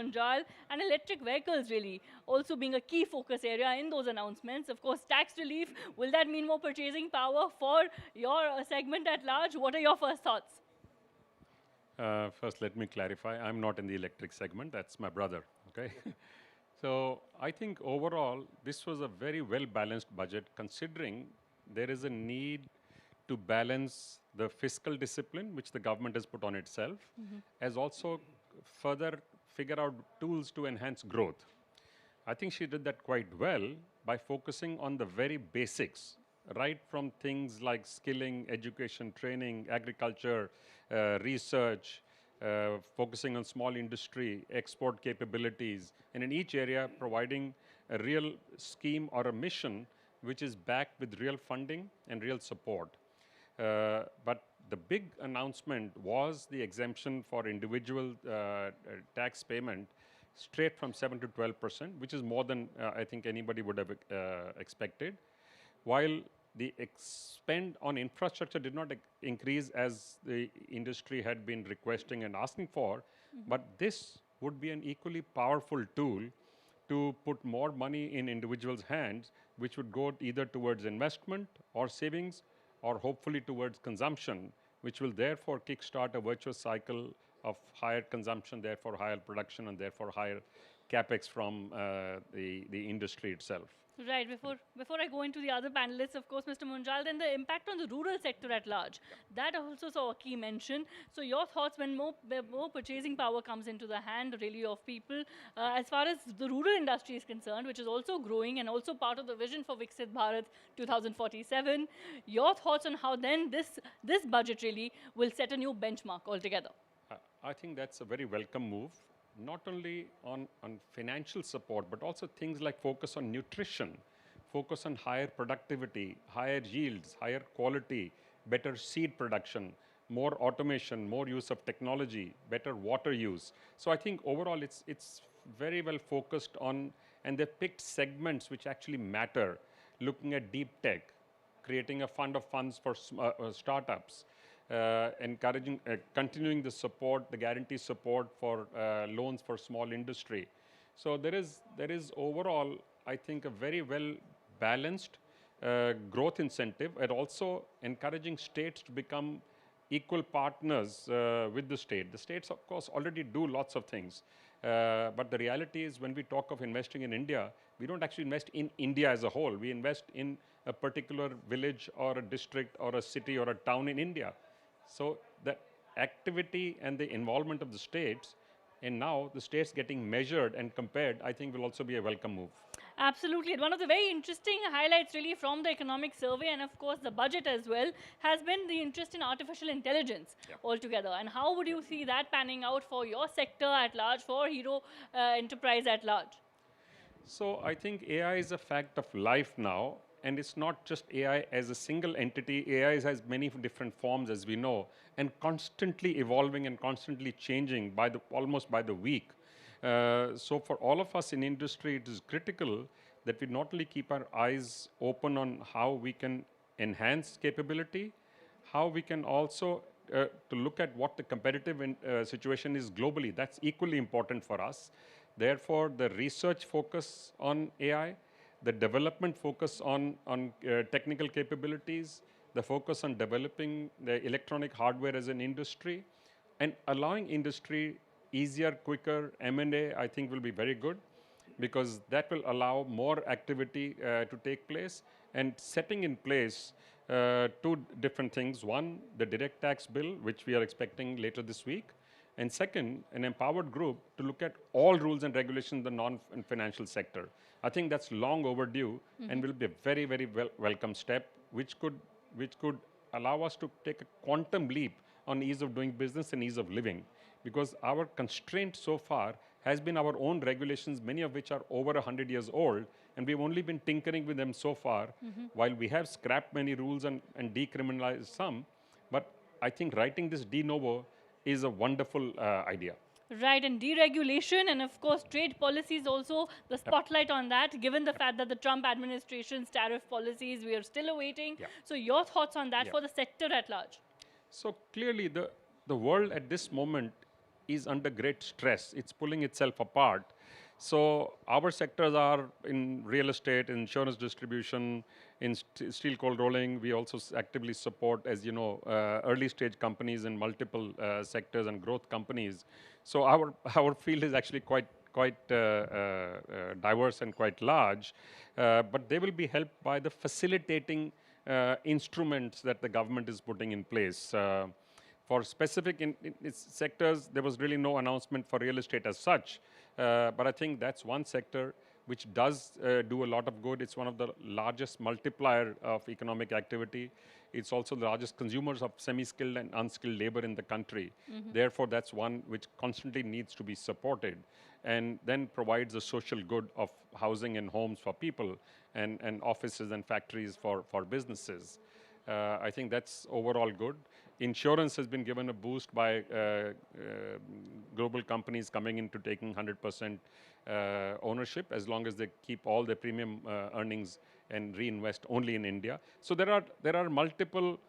Munjal, and electric vehicles really also being a key focus area in those announcements. Of course, tax relief, will that mean more purchasing power for your segment at large? What are your first thoughts? First, let me clarify. I'm not in the electric segment. That's my brother. Okay. So I think overall, this was a very well-balanced budget, considering there is a need to balance the fiscal discipline, which the government has put on itself, as also further figure out tools to enhance growth. I think she did that quite well by focusing on the very basics, right from things like skilling, education, training, agriculture, research, focusing on small industry, export capabilities, and in each area providing a real scheme or a mission which is backed with real funding and real support. But the big announcement was the exemption for individual tax payment straight from 7 to 12%, which is more than I think anybody would have expected. While the spend on infrastructure did not increase as the industry had been requesting and asking for, but this would be an equally powerful tool to put more money in individuals' hands, which would go either towards investment or savings, or hopefully towards consumption, which will therefore kickstart a virtuous cycle of higher consumption, therefore higher production, and therefore higher capex from the industry itself. Right. Before I go into the other panelists, of course, Mr. Munjal, then the impact on the rural sector at large. That also saw a key mention. So your thoughts when more purchasing power comes into the hand, really, of people, as far as the rural industry is concerned, which is also growing and also part of the vision for Viksit Bharat 2047. Your thoughts on how then this budget really will set a new benchmark altogether? I think that's a very welcome move, not only on financial support, but also things like focus on nutrition, focus on higher productivity, higher yields, higher quality, better seed production, more automation, more use of technology, better water use. So I think overall it's very well focused on, and they've picked segments which actually matter, looking at deep tech, creating a fund of funds for startups, encouraging, continuing the support, the guarantee support for loans for small industry. So there is overall, I think, a very well balanced growth incentive, and also encouraging states to become equal partners with the state. The states, of course, already do lots of things. But the reality is, when we talk of investing in India, we don't actually invest in India as a whole. We invest in a particular village or a district or a city or a town in India. So the activity and the involvement of the states, and now the states getting measured and compared, I think will also be a welcome move. Absolutely. And one of the very interesting highlights really from the economic survey, and of course the budget as well, has been the interest in artificial intelligence altogether. And how would you see that panning out for your sector at large, for Hero Enterprise at large? So I think AI is a fact of life now. And it's not just AI as a single entity. AI has many different forms, as we know, and constantly evolving and constantly changing almost by the week. So for all of us in industry, it is critical that we not only keep our eyes open on how we can enhance capability, how we can also to look at what the competitive situation is globally. That's equally important for us. Therefore, the research focus on AI, the development focus on technical capabilities, the focus on developing the electronic hardware as an industry, and allowing industry easier, quicker M&A, I think will be very good, because that will allow more activity to take place, and setting in place two different things. One, the direct tax bill, which we are expecting later this week. And second, an empowered group to look at all rules and regulations in the non-financial sector. I think that's long overdue and will be a very, very welcome step, which could allow us to take a quantum leap on ease of doing business and ease of living. Because our constraint so far has been our own regulations, many of which are over 100 years old, and we've only been tinkering with them so far, while we have scrapped many rules and decriminalized some. But I think writing this de novo is a wonderful idea. Right, and deregulation and of course trade policies also, the spotlight on that, given the fact that the Trump administration's tariff policies we are still awaiting. So your thoughts on that for the sector at large? So clearly the world at this moment is under great stress. It's pulling itself apart. So our sectors are in real estate, insurance distribution, in steel cold rolling. We also actively support, as you know, early stage companies in multiple sectors and growth companies. So our field is actually quite diverse and quite large, but they will be helped by the facilitating instruments that the government is putting in place. For specific in its sectors, there was really no announcement for real estate as such. But I think that's one sector which does do a lot of good. It's one of the largest multiplier of economic activity. It's also the largest consumers of semi-skilled and unskilled labor in the country. Therefore, that's one which constantly needs to be supported and then provides a social good of housing and homes for people and offices and factories for businesses. I think that's overall good. Insurance has been given a boost by global companies coming into taking 100% ownership, as long as they keep all their premium earnings and reinvest only in India. So there are multiple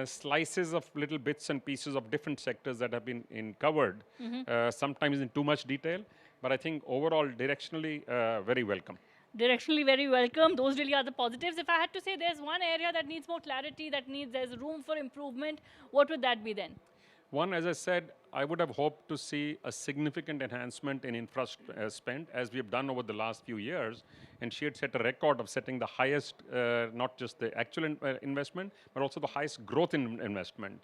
slices of little bits and pieces of different sectors that have been covered, sometimes in too much detail, but I think overall directionally very welcome. Directionally very welcome. Those really are the positives. If I had to say there's one area that needs more clarity, there's room for improvement, what would that be then? One, as I said, I would have hoped to see a significant enhancement in infrastructure spend, as we have done over the last few years. And she had set a record of setting the highest, not just the actual investment, but also the highest growth in investment.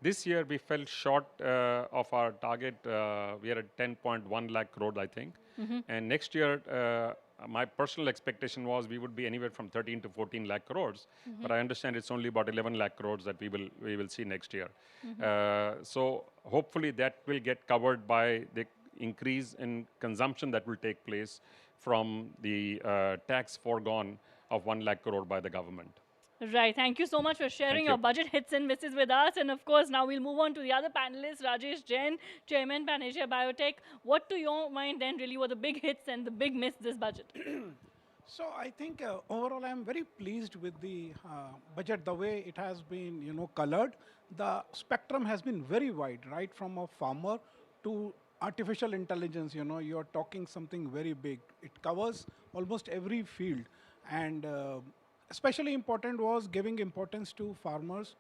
This year, we fell short of our target. We are at 10.1 lakh crores, I think. And next year, my personal expectation was we would be anywhere from 13 to 14 lakh crores, but I understand it's only about 11 lakh crores that we will see next year. So hopefully that will get covered by the increase in consumption that will take place from the tax foregone of 1 lakh crore by the government. Right. Thank you so much for sharing your budget hits and misses with us. And of course, now we'll move on to the other panelists. Rajesh Jain, Chairman, Pan Asia Biotech. What to your mind then really were the big hits and the big miss this budget? So I think overall I'm very pleased with the budget, the way it has been, colored. The spectrum has been very wide, right from a farmer to artificial intelligence. You're talking something very big. It covers almost every field, and especially important was giving importance to farmers,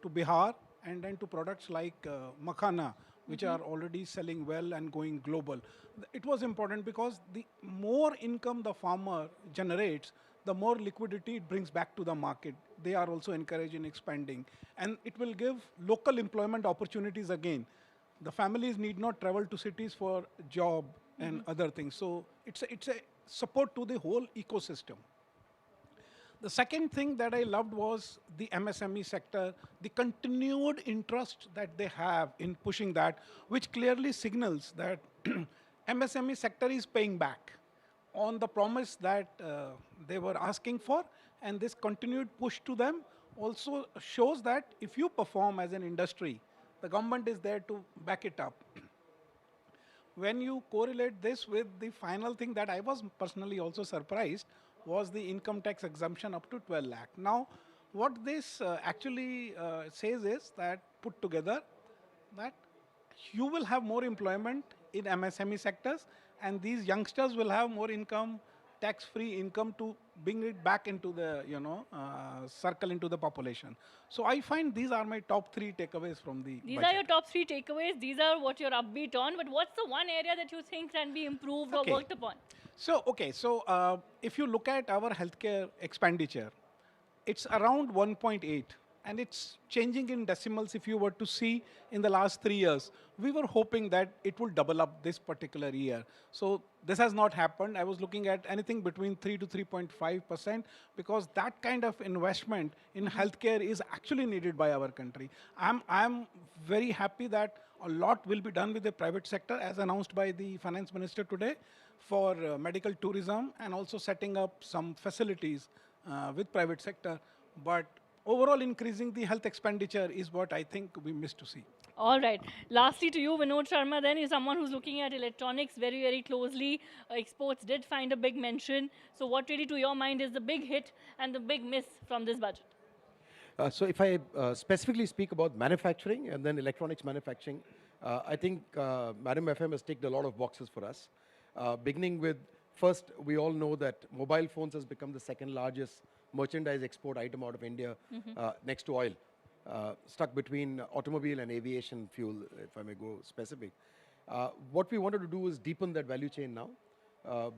to Bihar, and then to products like makhana, which are already selling well and going global. It was important because the more income the farmer generates, the more liquidity it brings back to the market. They are also encouraged in expanding. And it will give local employment opportunities again. The families need not travel to cities for job and other things. So it's a support to the whole ecosystem. The second thing that I loved was the MSME sector, the continued interest that they have in pushing that, which clearly signals that MSME sector is paying back on the promise that they were asking for, and this continued push to them also shows that if you perform as an industry, the government is there to back it up. When you correlate this with the final thing that I was personally also surprised was the income tax exemption up to 12 lakh. Now, what this actually says is that put together that you will have more employment in MSME sectors, and these youngsters will have more income, tax-free income to bring it back into the circle into the population. So I find these are my top 3 takeaways from the These budget. are your top 3 takeaways. These are what you're upbeat on. But what's the one area that you think can be improved or worked upon? So, if you look at our healthcare expenditure, it's around 1.8, and it's changing in decimals if you were to see in the last 3 years. We were hoping that it will double up this particular year. So this has not happened. I was looking at anything between 3 to 3.5%, because that kind of investment in healthcare is actually needed by our country. I'm very happy that a lot will be done with the private sector, as announced by the finance minister today, for medical tourism and also setting up some facilities with private sector. But overall increasing the health expenditure is what I think we missed to see. All right. Lastly to you, Vinod Sharma then is someone who's looking at electronics very, very closely. Exports did find a big mention. So what really to your mind is the big hit and the big miss from this budget? So if I specifically speak about manufacturing and then electronics manufacturing, I think Madam FM has ticked a lot of boxes for us. Beginning with, first, we all know that mobile phones has become the second largest merchandise export item out of India, next to oil, stuck between automobile and aviation fuel, if I may go specific. What we wanted to do is deepen that value chain now,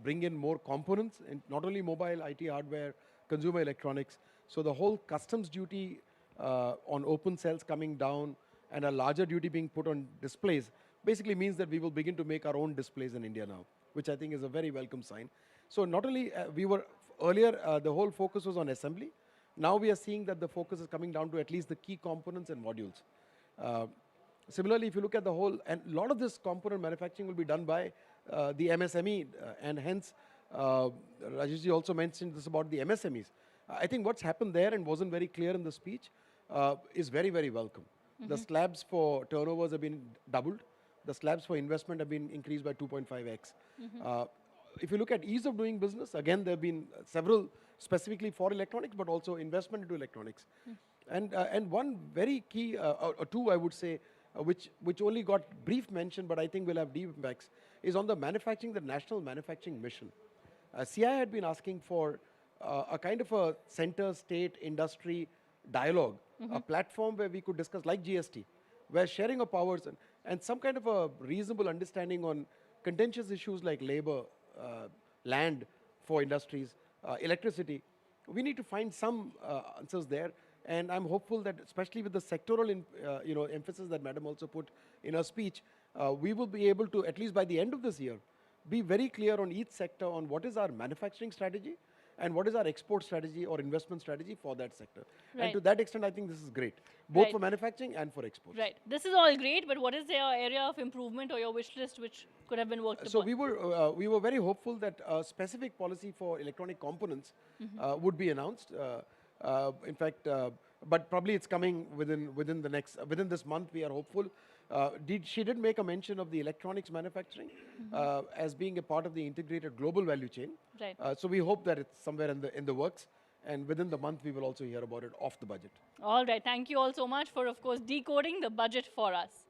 bring in more components, in not only mobile, IT hardware, consumer electronics. So the whole customs duty on open cells coming down and a larger duty being put on displays basically means that we will begin to make our own displays in India now, which I think is a very welcome sign. So not only we were earlier, the whole focus was on assembly. Now we are seeing that the focus is coming down to at least the key components and modules. Similarly, if you look at the whole, and a lot of this component manufacturing will be done by the MSME, and hence, Rajeshji also mentioned this about the MSMEs. I think what's happened there and wasn't very clear in the speech is very, very welcome. The slabs for turnovers have been doubled. The slabs for investment have been increased by 2.5x. If you look at ease of doing business, again, there have been several specifically for electronics, but also investment into electronics. And one very key, or two, I would say, which only got brief mention, but I think will have deep impacts, is on the manufacturing, the National Manufacturing Mission. CII had been asking for a kind of a center, state, industry dialogue, a platform where we could discuss, like GST, where sharing of powers and some kind of a reasonable understanding on contentious issues like labor, land for industries, electricity. We need to find some answers there. And I'm hopeful that, especially with the sectoral emphasis that Madam also put in her speech, we will be able to, at least by the end of this year, be very clear on each sector on what is our manufacturing strategy and what is our export strategy or investment strategy for that sector. Right. And to that extent, I think this is great, both Right. for manufacturing and for exports. Right. This is all great, but what is your area of improvement or your wish list which could have been worked So upon? we were very hopeful that a specific policy for electronic components would be announced. In fact, but probably it's coming within this month. We are hopeful. She did make a mention of the electronics manufacturing as being a part of the integrated global value chain. Right. So we hope that it's somewhere in the works, and within the month we will also hear about it off the budget. All right. Thank you all so much for, of course, decoding the budget for us.